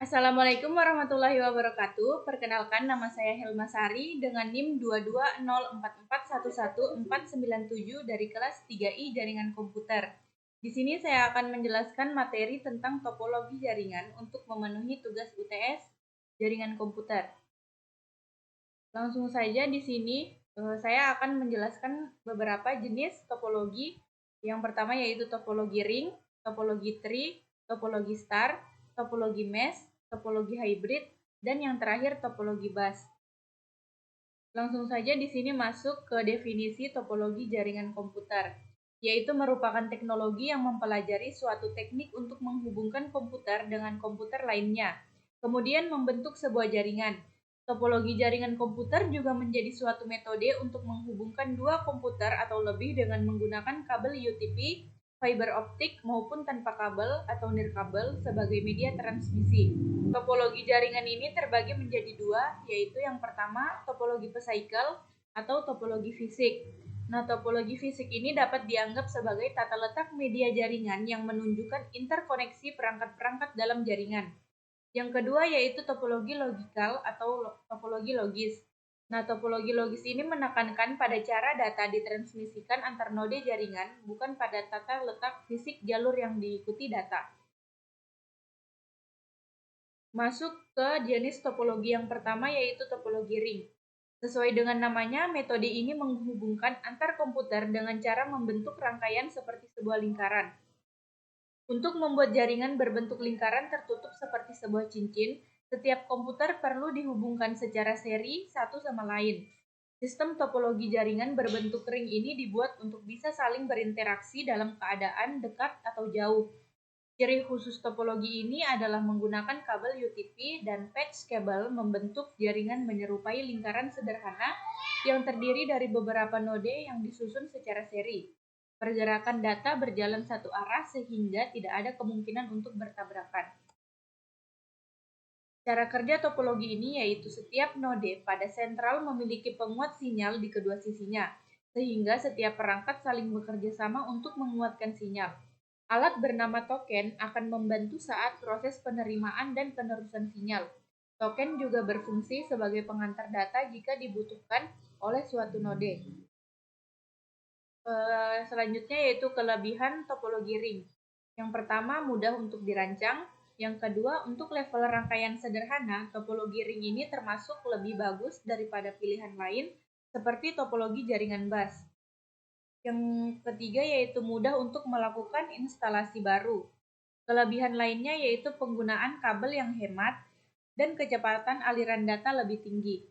Assalamualaikum warahmatullahi wabarakatuh. Perkenalkan, nama saya Helma Sari dengan NIM 22044111497 dari kelas 3I Jaringan Komputer. Di sini saya akan menjelaskan materi tentang topologi jaringan untuk memenuhi tugas UTS Jaringan Komputer. Langsung saja di sini saya akan menjelaskan beberapa jenis topologi. Yang pertama yaitu topologi ring, topologi tree, topologi star, topologi mesh, topologi hybrid, dan yang terakhir topologi bus. Langsung saja di sini masuk ke definisi topologi jaringan komputer, yaitu merupakan teknologi yang mempelajari suatu teknik untuk menghubungkan komputer dengan komputer lainnya, kemudian membentuk sebuah jaringan. Topologi jaringan komputer juga menjadi suatu metode untuk menghubungkan dua komputer atau lebih dengan menggunakan kabel UTP, fiber optik maupun tanpa kabel atau nirkabel sebagai media transmisi. Topologi jaringan ini terbagi menjadi dua, yaitu yang pertama topologi physical atau topologi fisik. Nah, topologi fisik ini dapat dianggap sebagai tata letak media jaringan yang menunjukkan interkoneksi perangkat-perangkat dalam jaringan. Yang kedua yaitu topologi logikal atau topologi logis. Nah, topologi logis ini menekankan pada cara data ditransmisikan antar node jaringan, bukan pada tata letak fisik jalur yang diikuti data. Masuk ke jenis topologi yang pertama yaitu topologi ring. Sesuai dengan namanya, metode ini menghubungkan antar komputer dengan cara membentuk rangkaian seperti sebuah lingkaran. Untuk membuat jaringan berbentuk lingkaran tertutup seperti sebuah cincin, setiap komputer perlu dihubungkan secara seri satu sama lain. Sistem topologi jaringan berbentuk ring ini dibuat untuk bisa saling berinteraksi dalam keadaan dekat atau jauh. Ciri khusus topologi ini adalah menggunakan kabel UTP dan patch kabel membentuk jaringan menyerupai lingkaran sederhana yang terdiri dari beberapa node yang disusun secara seri. Pergerakan data berjalan satu arah sehingga tidak ada kemungkinan untuk bertabrakan. Cara kerja topologi ini yaitu setiap node pada sentral memiliki penguat sinyal di kedua sisinya, sehingga setiap perangkat saling bekerja sama untuk menguatkan sinyal. Alat bernama token akan membantu saat proses penerimaan dan penerusan sinyal. Token juga berfungsi sebagai pengantar data jika dibutuhkan oleh suatu node. Selanjutnya yaitu kelebihan topologi ring. Yang pertama, mudah untuk dirancang. Yang kedua, untuk level rangkaian sederhana, topologi ring ini termasuk lebih bagus daripada pilihan lain seperti topologi jaringan bus. Yang ketiga yaitu mudah untuk melakukan instalasi baru. Kelebihan lainnya yaitu penggunaan kabel yang hemat dan kecepatan aliran data lebih tinggi.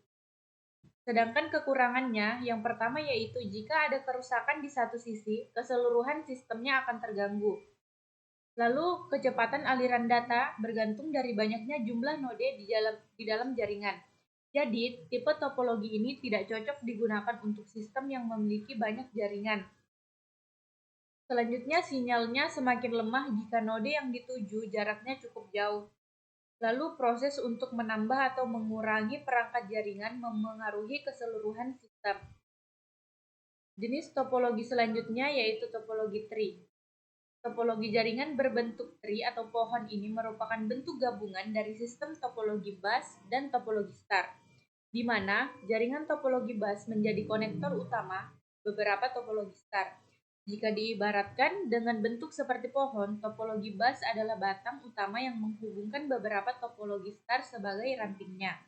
Sedangkan kekurangannya, yang pertama yaitu jika ada kerusakan di satu sisi, keseluruhan sistemnya akan terganggu. Lalu, kecepatan aliran data bergantung dari banyaknya jumlah node di dalam jaringan. Jadi, tipe topologi ini tidak cocok digunakan untuk sistem yang memiliki banyak jaringan. Selanjutnya, sinyalnya semakin lemah jika node yang dituju jaraknya cukup jauh. Lalu proses untuk menambah atau mengurangi perangkat jaringan memengaruhi keseluruhan sistem. Jenis topologi selanjutnya yaitu topologi tree. Topologi jaringan berbentuk tree atau pohon ini merupakan bentuk gabungan dari sistem topologi bus dan topologi star, di mana jaringan topologi bus menjadi konektor utama beberapa topologi star. Jika diibaratkan dengan bentuk seperti pohon, topologi bus adalah batang utama yang menghubungkan beberapa topologi star sebagai rantingnya.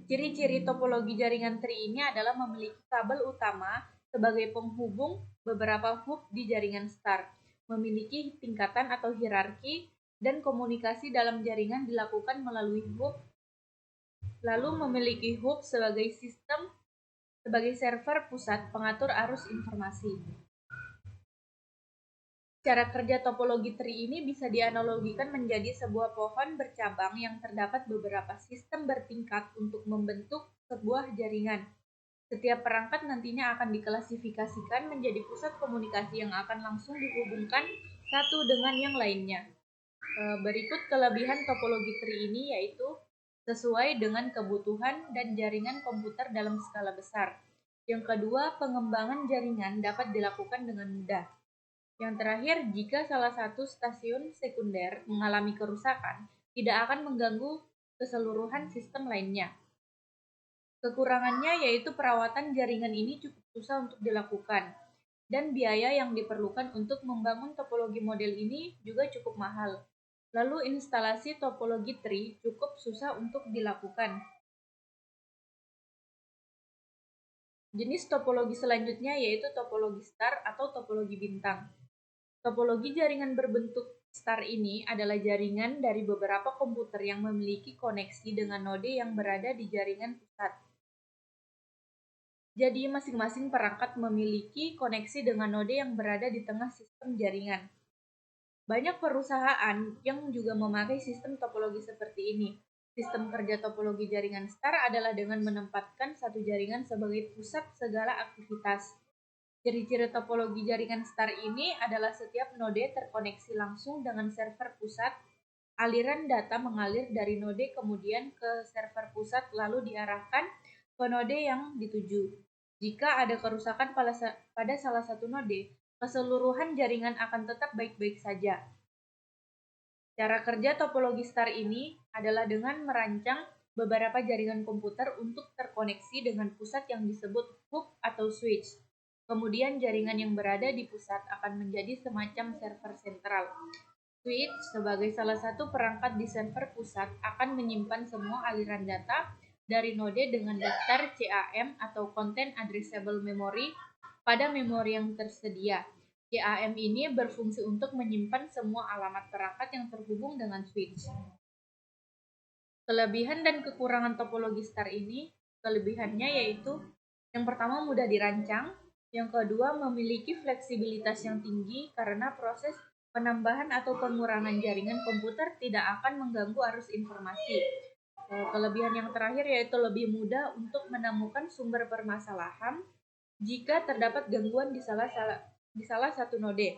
Ciri-ciri topologi jaringan tree ini adalah memiliki kabel utama sebagai penghubung beberapa hub di jaringan star, memiliki tingkatan atau hierarki, dan komunikasi dalam jaringan dilakukan melalui hub, lalu memiliki hub sebagai server pusat pengatur arus informasi. Cara kerja topologi tree ini bisa dianalogikan menjadi sebuah pohon bercabang yang terdapat beberapa sistem bertingkat untuk membentuk sebuah jaringan. Setiap perangkat nantinya akan diklasifikasikan menjadi pusat komunikasi yang akan langsung dihubungkan satu dengan yang lainnya. Berikut kelebihan topologi tree ini yaitu sesuai dengan kebutuhan dan jaringan komputer dalam skala besar. Yang kedua, pengembangan jaringan dapat dilakukan dengan mudah. Yang terakhir, jika salah satu stasiun sekunder mengalami kerusakan, tidak akan mengganggu keseluruhan sistem lainnya. Kekurangannya yaitu perawatan jaringan ini cukup susah untuk dilakukan, dan biaya yang diperlukan untuk membangun topologi model ini juga cukup mahal. Lalu instalasi topologi tree cukup susah untuk dilakukan. Jenis topologi selanjutnya yaitu topologi star atau topologi bintang. Topologi jaringan berbentuk star ini adalah jaringan dari beberapa komputer yang memiliki koneksi dengan node yang berada di jaringan pusat. Jadi masing-masing perangkat memiliki koneksi dengan node yang berada di tengah sistem jaringan. Banyak perusahaan yang juga memakai sistem topologi seperti ini. Sistem kerja topologi jaringan star adalah dengan menempatkan satu jaringan sebagai pusat segala aktivitas. Ciri-ciri topologi jaringan star ini adalah setiap node terkoneksi langsung dengan server pusat. Aliran data mengalir dari node kemudian ke server pusat lalu diarahkan ke node yang dituju. Jika ada kerusakan pada salah satu node, keseluruhan jaringan akan tetap baik-baik saja. Cara kerja topologi star ini adalah dengan merancang beberapa jaringan komputer untuk terkoneksi dengan pusat yang disebut hub atau switch. Kemudian jaringan yang berada di pusat akan menjadi semacam server sentral. Switch sebagai salah satu perangkat di server pusat akan menyimpan semua aliran data dari node dengan daftar CAM atau Content Addressable Memory pada memori yang tersedia. CAM ini berfungsi untuk menyimpan semua alamat perangkat yang terhubung dengan switch. Kelebihan dan kekurangan topologi star ini, kelebihannya yaitu yang pertama mudah dirancang, yang kedua memiliki fleksibilitas yang tinggi karena proses penambahan atau pengurangan jaringan komputer tidak akan mengganggu arus informasi. Kelebihan yang terakhir yaitu lebih mudah untuk menemukan sumber permasalahan jika terdapat gangguan di salah satu node.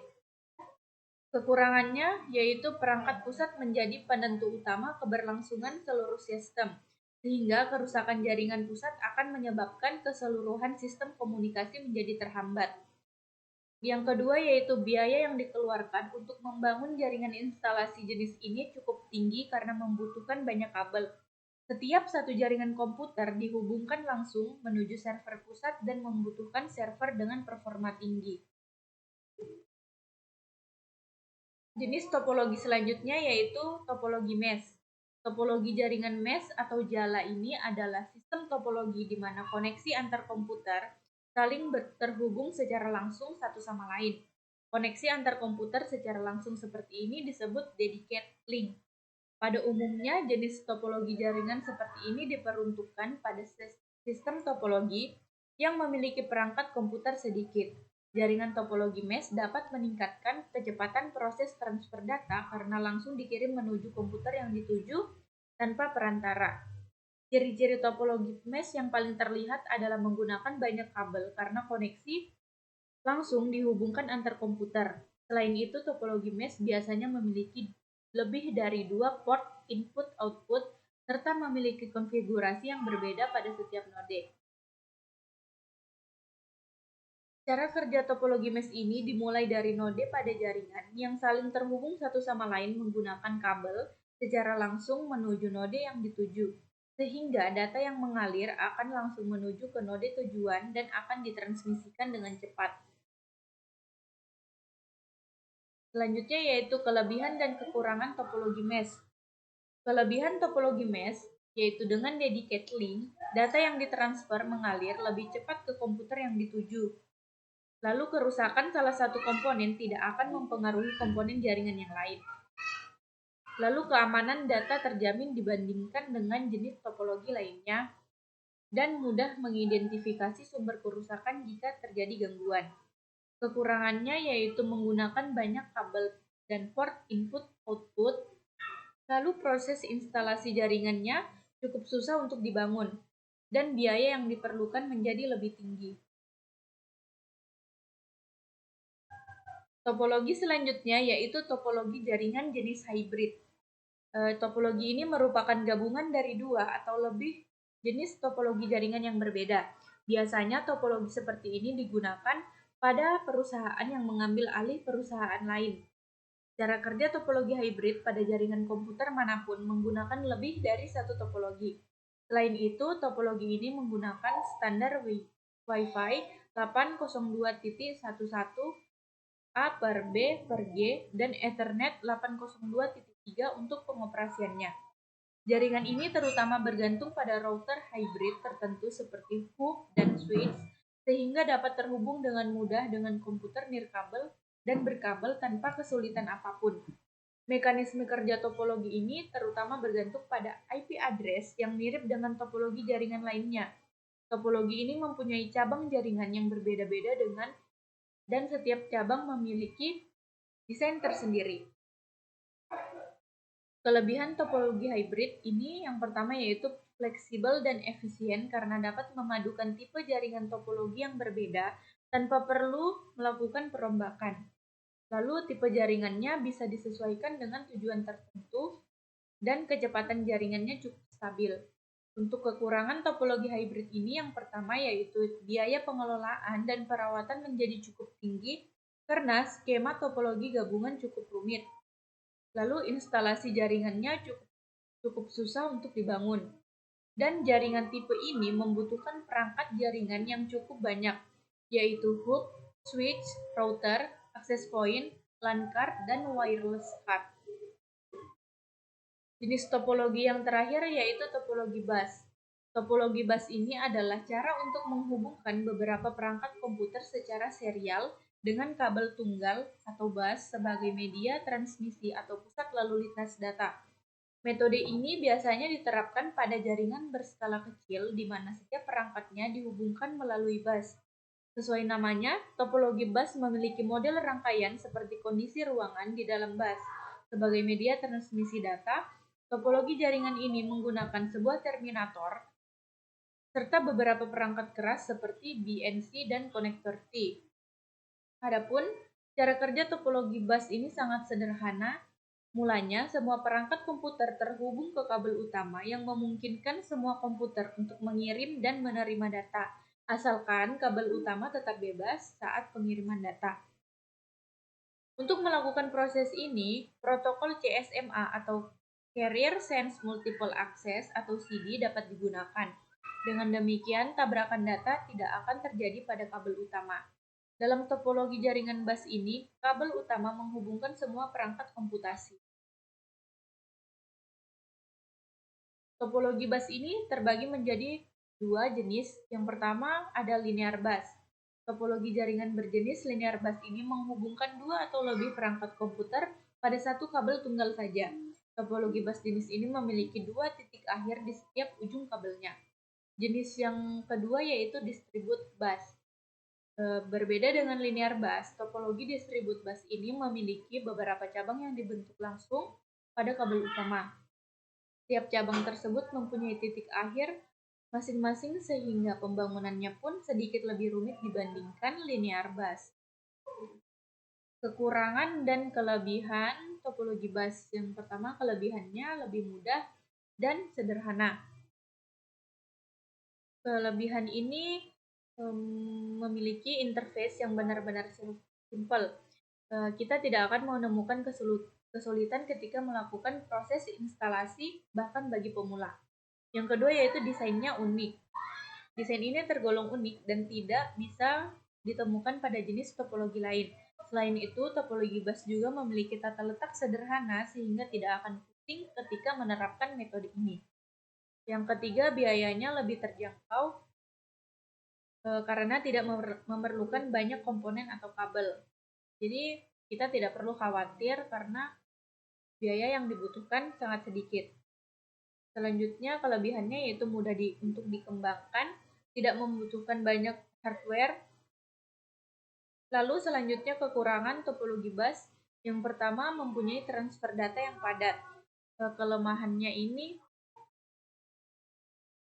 Kekurangannya yaitu perangkat pusat menjadi penentu utama keberlangsungan seluruh sistem, sehingga kerusakan jaringan pusat akan menyebabkan keseluruhan sistem komunikasi menjadi terhambat. Yang kedua yaitu biaya yang dikeluarkan untuk membangun jaringan instalasi jenis ini cukup tinggi karena membutuhkan banyak kabel. Setiap satu jaringan komputer dihubungkan langsung menuju server pusat dan membutuhkan server dengan performa tinggi. Jenis topologi selanjutnya yaitu topologi mesh. Topologi jaringan mesh atau jala ini adalah sistem topologi di mana koneksi antar komputer saling terhubung secara langsung satu sama lain. Koneksi antar komputer secara langsung seperti ini disebut dedicated link. Pada umumnya, jenis topologi jaringan seperti ini diperuntukkan pada sistem topologi yang memiliki perangkat komputer sedikit. Jaringan topologi mesh dapat meningkatkan kecepatan proses transfer data karena langsung dikirim menuju komputer yang dituju tanpa perantara. Ciri-ciri topologi mesh yang paling terlihat adalah menggunakan banyak kabel karena koneksi langsung dihubungkan antar komputer. Selain itu, topologi mesh biasanya memiliki lebih dari 2 port input-output serta memiliki konfigurasi yang berbeda pada setiap node. Cara kerja topologi mesh ini dimulai dari node pada jaringan yang saling terhubung satu sama lain menggunakan kabel secara langsung menuju node yang dituju, sehingga data yang mengalir akan langsung menuju ke node tujuan dan akan ditransmisikan dengan cepat. Selanjutnya yaitu kelebihan dan kekurangan topologi mesh. Kelebihan topologi mesh yaitu dengan dedicated link, data yang ditransfer mengalir lebih cepat ke komputer yang dituju. Lalu kerusakan salah satu komponen tidak akan mempengaruhi komponen jaringan yang lain. Lalu keamanan data terjamin dibandingkan dengan jenis topologi lainnya dan mudah mengidentifikasi sumber kerusakan jika terjadi gangguan. Kekurangannya yaitu menggunakan banyak kabel dan port input-output, lalu proses instalasi jaringannya cukup susah untuk dibangun, dan biaya yang diperlukan menjadi lebih tinggi. Topologi selanjutnya yaitu topologi jaringan jenis hybrid. Topologi ini merupakan gabungan dari 2 atau lebih jenis topologi jaringan yang berbeda. Biasanya topologi seperti ini digunakan pada perusahaan yang mengambil alih perusahaan lain. Cara kerja topologi hybrid pada jaringan komputer manapun menggunakan lebih dari satu topologi. Selain itu, topologi ini menggunakan standar Wi-Fi 802.11 A per B per G dan Ethernet 802.3 untuk pengoperasiannya. Jaringan ini terutama bergantung pada router hybrid tertentu seperti hub dan switch, sehingga dapat terhubung dengan mudah dengan komputer nirkabel dan berkabel tanpa kesulitan apapun. Mekanisme kerja topologi ini terutama bergantung pada IP address yang mirip dengan topologi jaringan lainnya. Topologi ini mempunyai cabang jaringan yang berbeda-beda dan setiap cabang memiliki desain tersendiri. Kelebihan topologi hybrid ini yang pertama yaitu fleksibel dan efisien karena dapat memadukan tipe jaringan topologi yang berbeda tanpa perlu melakukan perombakan. Lalu tipe jaringannya bisa disesuaikan dengan tujuan tertentu dan kecepatan jaringannya cukup stabil. Untuk kekurangan topologi hybrid ini yang pertama yaitu biaya pengelolaan dan perawatan menjadi cukup tinggi karena skema topologi gabungan cukup rumit. Lalu instalasi jaringannya cukup susah untuk dibangun. Dan jaringan tipe ini membutuhkan perangkat jaringan yang cukup banyak, yaitu hub, switch, router, access point, LAN card, dan wireless card. Jenis topologi yang terakhir yaitu topologi bus. Topologi bus ini adalah cara untuk menghubungkan beberapa perangkat komputer secara serial dengan kabel tunggal atau bus sebagai media transmisi atau pusat lalu lintas data. Metode ini biasanya diterapkan pada jaringan berskala kecil di mana setiap perangkatnya dihubungkan melalui bus. Sesuai namanya, topologi bus memiliki model rangkaian seperti kondisi ruangan di dalam bus. Sebagai media transmisi data, topologi jaringan ini menggunakan sebuah terminator serta beberapa perangkat keras seperti BNC dan konektor T. Adapun cara kerja topologi bus ini sangat sederhana. Mulanya, semua perangkat komputer terhubung ke kabel utama yang memungkinkan semua komputer untuk mengirim dan menerima data, asalkan kabel utama tetap bebas saat pengiriman data. Untuk melakukan proses ini, protokol CSMA atau Carrier Sense Multiple Access atau CD dapat digunakan. Dengan demikian, tabrakan data tidak akan terjadi pada kabel utama. Dalam topologi jaringan bus ini, kabel utama menghubungkan semua perangkat komputasi. Topologi bus ini terbagi menjadi dua jenis. Yang pertama ada linear bus. Topologi jaringan berjenis linear bus ini menghubungkan dua atau lebih perangkat komputer pada satu kabel tunggal saja. Topologi bus jenis ini memiliki dua titik akhir di setiap ujung kabelnya. Jenis yang kedua yaitu distribute bus. Berbeda dengan linear bus, topologi distribute bus ini memiliki beberapa cabang yang dibentuk langsung pada kabel utama. Tiap cabang tersebut mempunyai titik akhir masing-masing sehingga pembangunannya pun sedikit lebih rumit dibandingkan linear bus. Kekurangan dan kelebihan topologi bus. Yang pertama, kelebihannya lebih mudah dan sederhana. Kelebihan ini memiliki interface yang benar-benar simple. Kita tidak akan menemukan kesulitan ketika melakukan proses instalasi bahkan bagi pemula. Yang kedua yaitu desainnya unik. Desain ini tergolong unik dan tidak bisa ditemukan pada jenis topologi lain. Selain itu, topologi bus juga memiliki tata letak sederhana sehingga tidak akan pusing ketika menerapkan metode ini. Yang ketiga, biayanya lebih terjangkau karena tidak memerlukan banyak komponen atau kabel. Jadi, kita tidak perlu khawatir karena biaya yang dibutuhkan sangat sedikit. Selanjutnya, kelebihannya yaitu mudah untuk dikembangkan, tidak membutuhkan banyak hardware. Lalu selanjutnya kekurangan topologi bus. Yang pertama, mempunyai transfer data yang padat. Kelemahannya ini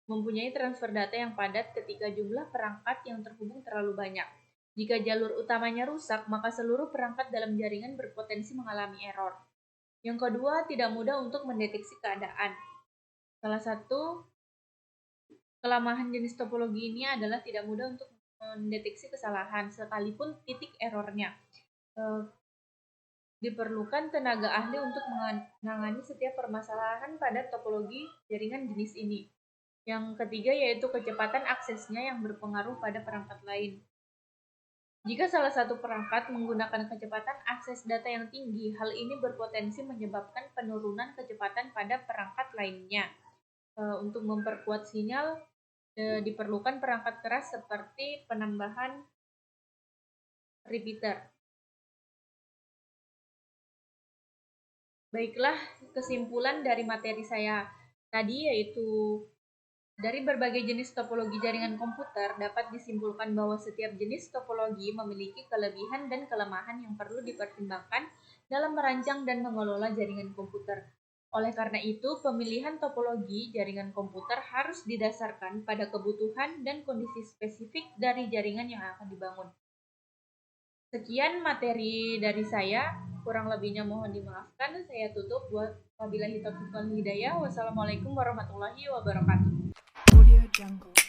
mempunyai transfer data yang padat ketika jumlah perangkat yang terhubung terlalu banyak. Jika jalur utamanya rusak, maka seluruh perangkat dalam jaringan berpotensi mengalami error. Yang kedua, tidak mudah untuk mendeteksi keadaan. Salah satu kelemahan jenis topologi ini adalah tidak mudah untuk mendeteksi kesalahan, sekalipun titik errornya. Diperlukan tenaga ahli untuk menangani setiap permasalahan pada topologi jaringan jenis ini. Yang ketiga yaitu kecepatan aksesnya yang berpengaruh pada perangkat lain. Jika salah satu perangkat menggunakan kecepatan akses data yang tinggi, hal ini berpotensi menyebabkan penurunan kecepatan pada perangkat lainnya. Untuk memperkuat sinyal, diperlukan perangkat keras seperti penambahan repeater. Baiklah, kesimpulan dari materi saya tadi yaitu dari berbagai jenis topologi jaringan komputer dapat disimpulkan bahwa setiap jenis topologi memiliki kelebihan dan kelemahan yang perlu dipertimbangkan dalam merancang dan mengelola jaringan komputer. Oleh karena itu, pemilihan topologi jaringan komputer harus didasarkan pada kebutuhan dan kondisi spesifik dari jaringan yang akan dibangun. Sekian materi dari saya, kurang lebihnya mohon dimaafkan. Saya tutup. Wabillahi taufiq wal hidayah. Wassalamualaikum warahmatullahi wabarakatuh. Audio Jungle.